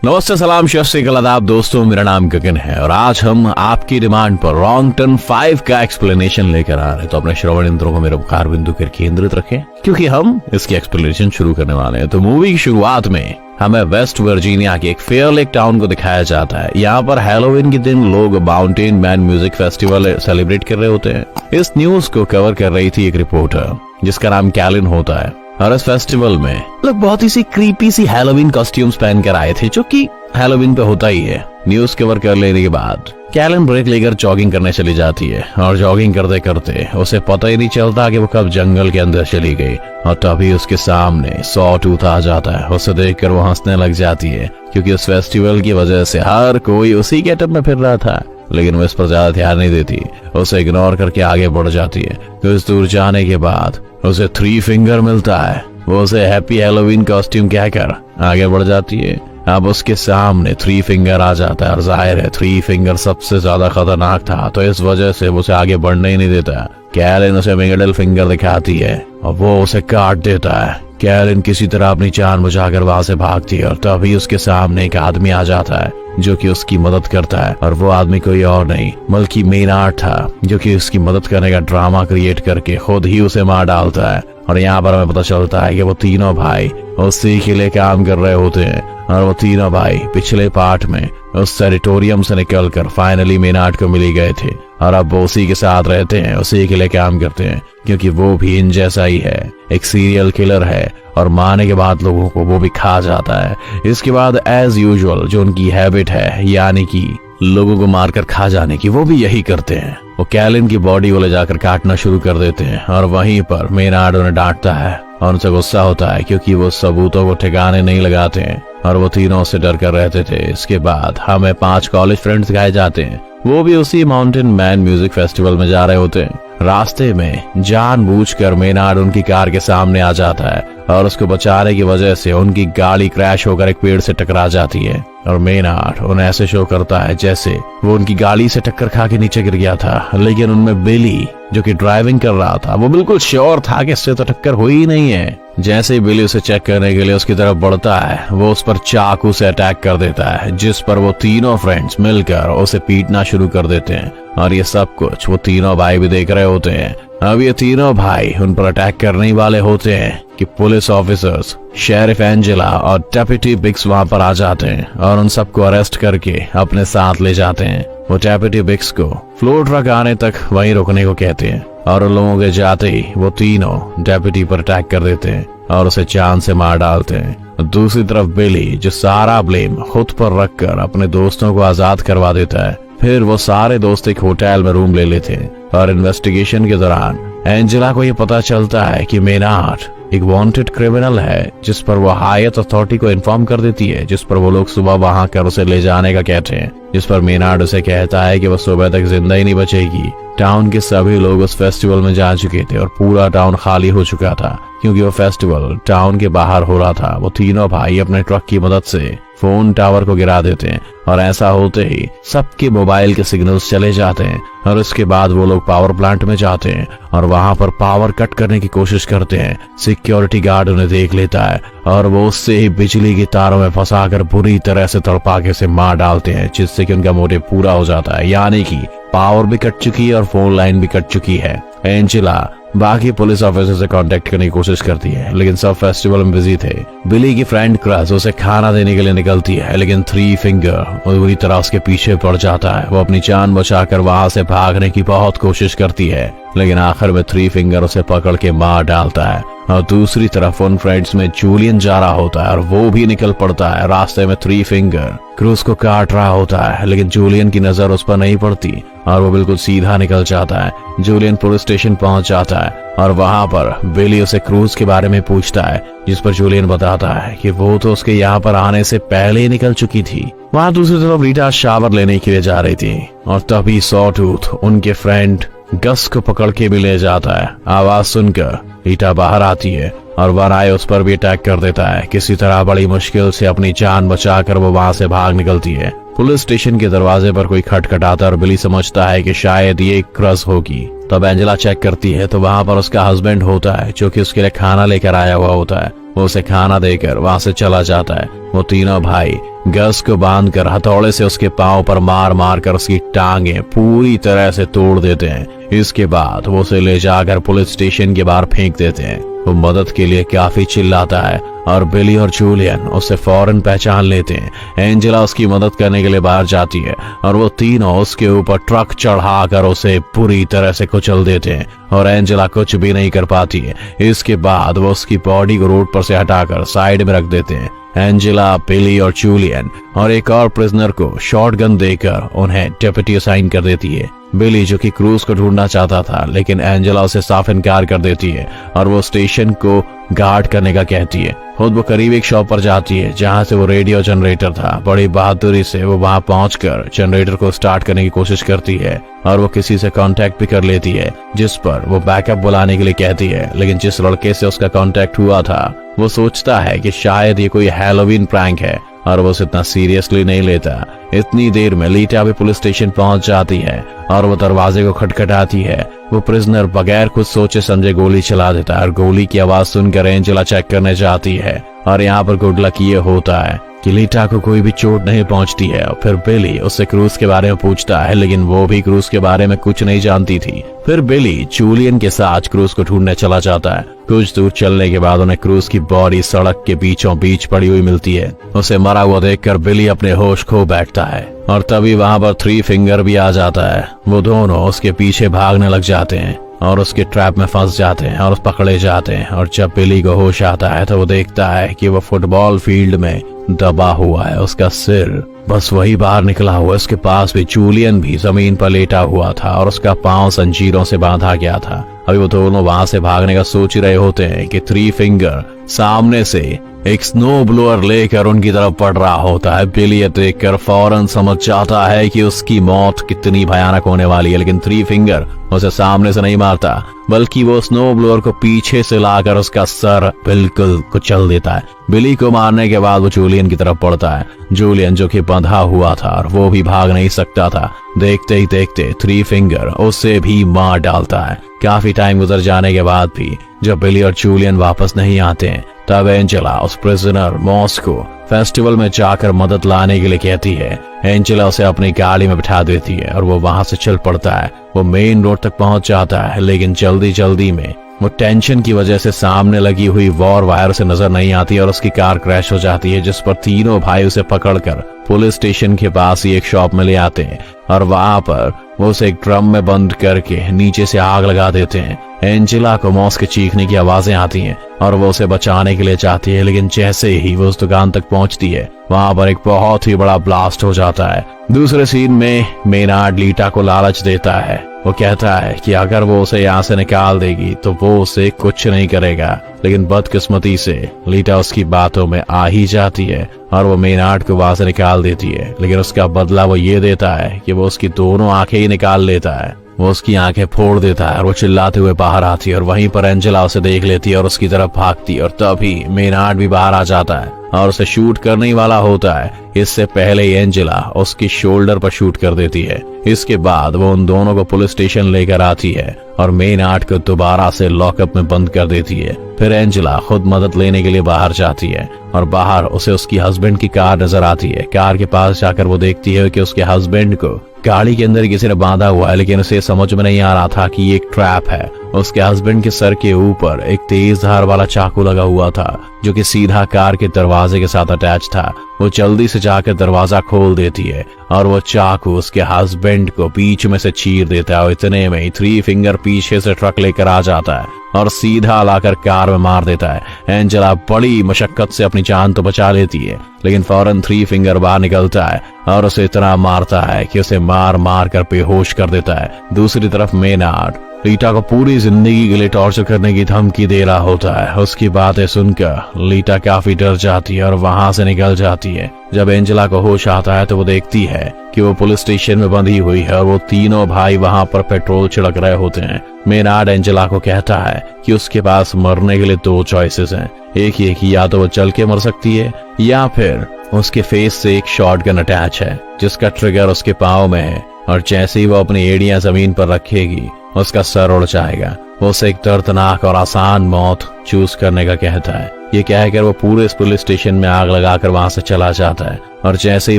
नमस्ते, सलाम, शत श्री अकाल, आदाब दोस्तों। मेरा नाम गगन है और आज हम आपकी डिमांड पर रॉन्ग टर्न 5 का एक्सप्लेनेशन लेकर आ रहे हैं। तो अपने श्रवण इंद्रों को मेरे बुखार बिंदु पर केंद्रित रखें क्योंकि हम इसकी एक्सप्लेनेशन शुरू करने वाले हैं। तो मूवी की शुरुआत में हमें वेस्ट वर्जीनिया के एक फेयर लेक टाउन को दिखाया जाता है। यहाँ पर हैलोवीन के दिन लोग mountain man music festival celebrate कर रहे होते हैं। इस न्यूज को कवर कर रही थी एक रिपोर्टर जिसका नाम कैलिन होता है और इस फेस्टिवल में लोग बहुत ही सी क्रीपी सी हैलोवीन कॉस्ट्यूम्स पहन कर आए थे, जो कि हैलोवीन पे होता ही है। न्यूज कवर कर लेने के बाद कैलिन ब्रेक लेकर जॉगिंग करने चली जाती है और जॉगिंग करते करते उसे पता ही नहीं चलता कि वो कब जंगल के अंदर चली गई और तभी उसके सामने सॉ टूथ आ जाता है। उसे देखकर वो हंसने लग जाती है क्योंकि उस फेस्टिवल की वजह से हर कोई उसी गेटअप में फिर रहा था, लेकिन वो इस पर ज्यादा ध्यान नहीं देती। उसे इग्नोर करके आगे बढ़ जाती है। कुछ दूर जाने के बाद उसे 3 फिंगर मिलता है। वो उसे हैप्पी हैलोवीन कॉस्ट्यूम कहकर आगे बढ़ जाती है। अब उसके सामने 3 फिंगर आ जाता है और जाहिर है 3 फिंगर सबसे ज्यादा खतरनाक था, तो इस वजह से वो उसे आगे बढ़ने ही नहीं देता। कैलिन उसे मिडिल फिंगर दिखाती है और वो उसे काट देता है। कैलिन किसी तरह अपनी जान बचाकर वहां से भागती है और तभी उसके सामने एक आदमी आ जाता है जो कि उसकी मदद करता है। और वो आदमी कोई और नहीं बल्कि मेनार्ड था, जो कि उसकी मदद करने का ड्रामा क्रिएट करके खुद ही उसे मार डालता है। और यहाँ पर हमें पता चलता है कि वो तीनों भाई उसी के लिए काम कर रहे होते हैं और वो तीनों भाई पिछले पार्ट में उस टेरिटोरियम से निकलकर फाइनली मेनार्ड को मिल गए थे और अब वो उसी के साथ रहते हैं, उसी के लिए काम करते हैं क्योंकि वो भी इन जैसा ही है, एक सीरियल किलर है और मारने के बाद लोगों को वो भी खा जाता है। इसके बाद एज यूजुअल जो उनकी हैबिट है, यानी कि लोगों को मारकर खा जाने की, वो भी यही करते हैं। वो कैलिन की बॉडी को ले जाकर काटना शुरू कर देते हैं और वहीं पर मेनार्ड उन्हें डांटता है और उनसे गुस्सा होता है क्योंकि वो सबूतों को ठिकाने नहीं लगाते हैं और वो तीनों से डर कर रहते थे। इसके बाद हमें 5 कॉलेज फ्रेंड्स दिखाए जाते हैं। वो भी उसी माउंटेन मैन म्यूजिक फेस्टिवल में जा रहे होते हैं। रास्ते में जानबूझकर मेनार्ड उनकी कार के सामने आ जाता है और उसको बचाने की वजह से उनकी गाड़ी क्रैश होकर एक पेड़ से टकरा जाती है और मेनार्ड उन्हें ऐसे शो करता है जैसे वो उनकी गाड़ी से टक्कर खा के नीचे गिर गया था, लेकिन उनमें बिली जो कि ड्राइविंग कर रहा था वो बिल्कुल श्योर था कि इससे तो टक्कर हुई ही नहीं है। जैसे ही बिली उसे चेक करने के लिए उसकी तरफ बढ़ता है, वो उस पर चाकू से अटैक कर देता है, जिस पर वो तीनों फ्रेंड्स मिलकर उसे पीटना शुरू कर देते हैं और ये सब कुछ वो तीनों भाई भी देख रहे होते हैं। अब ये तीनों भाई उन पर अटैक करने वाले होते हैं कि पुलिस ऑफिसर्स शेरिफ एंजेला और डेप्यूटी बिक्स वहां पर आ जाते हैं और उन सबको अरेस्ट करके अपने साथ ले जाते हैं। वो डेप्यूटी बिक्स को फ्लोर ट्रक आने तक वहीं रुकने को कहते हैं और उन लोगों के जाते ही वो तीनों डेप्यूटी पर अटैक कर देते हैं और उसे जान से मार डालते हैं। दूसरी तरफ बिली जो सारा ब्लेम खुद पर रखकर अपने दोस्तों को आजाद करवा देता है। फिर वो सारे दोस्त एक होटल में रूम ले लेते हैं और इन्वेस्टिगेशन के दौरान एंजेला को ये पता चलता है कि मेनार्ड एक वांटेड क्रिमिनल है, जिस पर वो हायर अथॉरिटी को इन्फॉर्म कर देती है, जिस पर वो लोग सुबह वहां कर उसे ले जाने का कहते हैं, जिस पर मेनार्ड उसे कहता है कि वो सुबह तक जिंदा ही नहीं बचेगी। टाउन के सभी लोग उस फेस्टिवल में जा चुके थे और पूरा टाउन खाली हो चुका था क्योंकि वो फेस्टिवल टाउन के बाहर हो रहा था। वो तीनों भाई अपने ट्रक की मदद से फोन टावर को गिरा देते हैं और ऐसा होते ही सबके मोबाइल के सिग्नल्स चले जाते हैं और उसके बाद वो लोग पावर प्लांट में जाते हैं और वहां पर पावर कट करने की कोशिश करते हैं। सिक्योरिटी गार्ड उन्हें देख लेता है और वो उससे ही बिजली की तारों में फंसाकर बुरी तरह से तड़पा के उसे मार डालते हैं, जिससे कि उनका मोटिव पूरा हो जाता है, यानी कि पावर भी कट चुकी है और फोन लाइन भी कट चुकी है। एंजेला बाकी पुलिस ऑफिसर से कांटेक्ट करने की कोशिश करती है, लेकिन सब फेस्टिवल में बिजी थे। बिली की फ्रेंड क्रस उसे खाना देने के लिए निकलती है, लेकिन 3 फिंगर बुरी तरह उसके पीछे पड़ जाता है। वो अपनी जान बचाकर वहां से भागने की बहुत कोशिश करती है, लेकिन आखिर में 3 फिंगर उसे पकड़ के मार डालता है। और दूसरी तरफ उन फ्रेंड्स में जूलियन जा रहा होता है और वो भी निकल पड़ता है। रास्ते में 3 फिंगर क्रूज को काट रहा होता है, लेकिन जूलियन की नजर उस पर नहीं पड़ती और वो बिल्कुल सीधा निकल जाता है। जूलियन पुलिस स्टेशन पहुंच जाता है और वहां पर बिली उसे क्रूज के बारे में पूछता है, जिस पर जूलियन बताता है कि वो तो उसके यहाँ पर आने से पहले ही निकल चुकी थी। वहां दूसरी तरफ रीटा शावर लेने के लिए जा रही थी और तभी सॉ टूथ उनके फ्रेंड गस को पकड़ के भी ले जाता है। आवाज सुनकर रीटा बाहर आती है और वराय उस पर भी अटैक कर देता है। किसी तरह बड़ी मुश्किल से अपनी जान बचाकर वो वहां से भाग निकलती है। पुलिस स्टेशन के दरवाजे पर कोई खटखटाता और बिली समझता है कि शायद ये क्रस होगी। तब एंजेला चेक करती है तो वहां पर उसका हस्बैंड होता है जो कि उसके लिए खाना लेकर आया हुआ होता है। वो उसे खाना देकर वहां से चला जाता है। वो तीनों भाई गस को बांधकर हथौड़े से उसके पांव पर मार मार कर उसकी टांगे पूरी तरह से तोड़ देते हैं। इसके बाद वो उसे ले जाकर पुलिस स्टेशन के बाहर फेंक देते हैं। वो मदद के लिए काफी चिल्लाता है और बिली और जूलियन उसे फौरन पहचान लेते हैं। एंजेला उसकी मदद करने के लिए बाहर जाती है और वो तीनों उसके ऊपर ट्रक चढ़ाकर उसे पूरी तरह से कुचल देते हैं और एंजेला कुछ भी नहीं कर पाती है। इसके बाद वो उसकी बॉडी को रोड पर से हटाकर साइड में रख देते हैं। एंजेला, बिली और जूलियन और एक और प्रिजनर को शॉटगन देकर उन्हें डेप्यूटी असाइन कर देती है। बिली जो कि क्रूज को ढूंढना चाहता था, लेकिन एंजेला उसे साफ इनकार कर देती है और वो स्टेशन को गार्ड करने का कहती है। खुद वो करीब एक शॉप पर जाती है जहां से वो रेडियो जनरेटर था। बड़ी बहादुरी से वो वहां पहुंचकर जनरेटर को स्टार्ट करने की कोशिश करती है और वो किसी से कांटेक्ट भी कर लेती है, जिस पर वो बैकअप बुलाने के लिए कहती है। लेकिन जिस लड़के से उसका कांटेक्ट हुआ था वो सोचता है कि शायद ये कोई हैलोवीन प्रैंक है और वो उसे इतना सीरियसली नहीं लेता। इतनी देर में लीटा भी पुलिस स्टेशन पहुंच जाती है और वो दरवाजे को खटखटाती है। वो प्रिजनर बगैर कुछ सोचे समझे गोली चला देता है और गोली की आवाज सुनकर एंजेला चेक करने जाती है और यहाँ पर गुड लक ये होता है कि लीटा को कोई भी चोट नहीं पहुंचती है। और फिर बिली उससे क्रूज के बारे में पूछता है, लेकिन वो भी क्रूज के बारे में कुछ नहीं जानती थी। फिर बिली जूलियन के साथ क्रूज को ढूंढने चला जाता है। कुछ दूर चलने के बाद उन्हें क्रूज की बॉडी सड़क के बीचों बीच पड़ी हुई मिलती है। उसे मरा हुआ देखकर बिली अपने होश खो बैठता है और तभी वहां पर थ्री फिंगर भी आ जाता है। वो दोनों उसके पीछे भागने लग जाते हैं और उसके ट्रैप में फंस जाते हैं और पकड़े जाते हैं। और जब बिली को होश आता है तो वो देखता है कि वो फुटबॉल फील्ड में दबा हुआ है, उसका सिर बस वही बाहर निकला हुआ। उसके पास भी जूलियन भी जमीन पर लेटा हुआ था और उसका पांव जंजीरों से बांधा गया था। अभी वो दोनों वहां से भागने का सोच रहे होते हैं कि थ्री फिंगर सामने से एक स्नो ब्लोअर लेकर उनकी तरफ पड़ रहा होता है। बिली ये देखकर फौरन समझ जाता है कि उसकी मौत कितनी भयानक होने वाली है, लेकिन थ्री फिंगर उसे सामने से नहीं मारता, बल्कि वो स्नो ब्लोअर को पीछे से लाकर उसका सर बिल्कुल कुचल देता है। बिली को मारने के बाद वो जूलियन की तरफ पड़ता है। जूलियन जो कि बंधा हुआ था और वो भी भाग नहीं सकता था। देखते ही देखते थ्री फिंगर उसे भी मार डालता है। काफी टाइम गुजर जाने के बाद भी जब बिली और जूलियन वापस नहीं आते हैं, तब एंजेला उस प्रिजनर मॉस को फेस्टिवल में जाकर मदद लाने के लिए कहती है। एंजेला उसे अपनी गाड़ी में बिठा देती है और वो वहां से चल पड़ता है। वो मेन रोड तक पहुंच जाता है, लेकिन जल्दी जल्दी में वो टेंशन की वजह से सामने लगी हुई वॉर वायर उसे नजर नहीं आती और उसकी कार क्रैश हो जाती है, जिस पर तीनों भाई उसे पकड़कर पुलिस स्टेशन के पास ही एक शॉप में ले आते हैं और वहां पर वो उसे एक ड्रम में बंद करके नीचे से आग लगा देते हैं। एंजेला को मॉस के चीखने की आवाजें आती हैं और वो उसे बचाने के लिए चाहती है, लेकिन जैसे ही वो उस दुकान तक पहुंचती है वहां पर एक बहुत ही बड़ा ब्लास्ट हो जाता है। दूसरे सीन में मेनार्ड लीटा को लालच देता है। वो कहता है कि अगर वो उसे यहाँ से निकाल देगी तो वो उसे कुछ नहीं करेगा, लेकिन बदकिस्मती से लीटा उसकी बातों में आ ही जाती है और वो मेनार्ड को वहां से निकाल देती है। लेकिन उसका बदला वो ये देता है कि वो उसकी दोनों आंखें ही निकाल लेता है। वो उसकी आंखें फोड़ देता है और वो चिल्लाते हुए बाहर आती है और वहीं पर एंजेला उसे देख लेती है और उसकी तरफ भागती है और तभी मेनार्ड भी बाहर आ जाता है और उसे शूट करने वाला होता है। इससे पहले ही एंजेला उसकी शोल्डर पर शूट कर देती है। इसके बाद वो उन दोनों को पुलिस स्टेशन लेकर आती है और मेनार्ड को दोबारा से लॉकअप में बंद कर देती है। फिर एंजेला खुद मदद लेने के लिए बाहर जाती है और बाहर उसे उसकी हस्बैंड की कार नजर आती है। कार के पास जाकर वो देखती है कि उसके हस्बैंड को गाड़ी के अंदर किसी ने बांधा हुआ है, लेकिन उसे समझ में नहीं आ रहा था कि ये एक ट्रैप है। उसके हस्बैंड के सर के ऊपर एक तेज धार वाला चाकू लगा हुआ था जो कि सीधा कार के दरवाजे के साथ अटैच था। वो जल्दी से जाकर दरवाजा खोल देती है और वो चाकू उसके हस्बैंड को बीच में से चीर देता है और इतने में ही थ्री फिंगर पीछे से ट्रक लेकर आ जाता है और सीधा लाकर कार में मार देता है। एंजेला बड़ी मशक्कत से अपनी जान तो बचा लेती है, लेकिन फौरन थ्री फिंगर बाहर निकलता है और उसे इतना मारता है कि उसे मार मार कर बेहोश कर देता है। दूसरी तरफ मेनार्ड लीटा को पूरी जिंदगी के लिए टॉर्चर करने की धमकी दे रहा होता है। उसकी बातें सुनकर लीटा काफी डर जाती है और वहां से निकल जाती है। जब एंजेला को होश आता है तो वो देखती है कि वो पुलिस स्टेशन में बंधी हुई है और वो तीनों भाई वहां पर पेट्रोल छिड़क रहे होते हैं। मेनार्ड एंजेला को कहता है कि उसके पास मरने के लिए 2 चॉइसेस हैं। एक ये कि या तो वो चल के मर सकती है या फिर उसके फेस से एक शॉटगन अटैच है जिसका ट्रिगर उसके पाँव में है और जैसे ही वो अपनी एड़ियां जमीन पर रखेगी उसका सर उड़ जाएगा। वो उसे एक दर्दनाक और आसान मौत चूज करने का कहता है। ये कहकर वो पूरे पुलिस स्टेशन में आग लगाकर वहां से चला जाता है और जैसे ही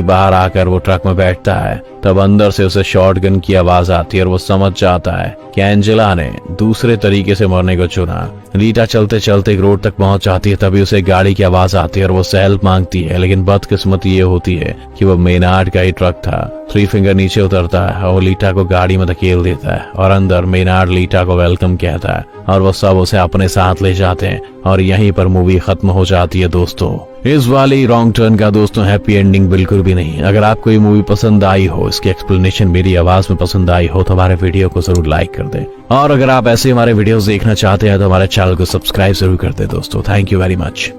बाहर आकर वो ट्रक में बैठता है तब अंदर से उसे शॉटगन की आवाज आती है और वो समझ जाता है कि एंजेला ने दूसरे तरीके से मरने को चुना। रीटा चलते चलते एक रोड तक पहुंच जाती है, तभी उसे गाड़ी की आवाज आती है और वो उससे हेल्प मांगती है, लेकिन बदकिस्मती ये होती है कि वो मेनार्ड का ही ट्रक था। थ्री फिंगर नीचे उतरता है और वो लीटा को गाड़ी में धकेल देता है और अंदर मेनार्ड लीटा को वेलकम कहता है और वो सब उसे अपने साथ ले जाते हैं और यहीं पर मूवी खत्म हो जाती है। दोस्तों, इस वाली रॉन्ग टर्न का दोस्तों हैप्पी एंडिंग बिल्कुल भी नहीं। अगर आपको ये मूवी पसंद आई हो, इसकी एक्सप्लेनेशन मेरी आवाज में पसंद आई हो तो हमारे वीडियो को जरूर लाइक कर दें और अगर आप ऐसे हमारे वीडियोस देखना चाहते हैं तो हमारे चैनल को सब्सक्राइब जरूर कर दें। दोस्तों, थैंक यू वेरी मच।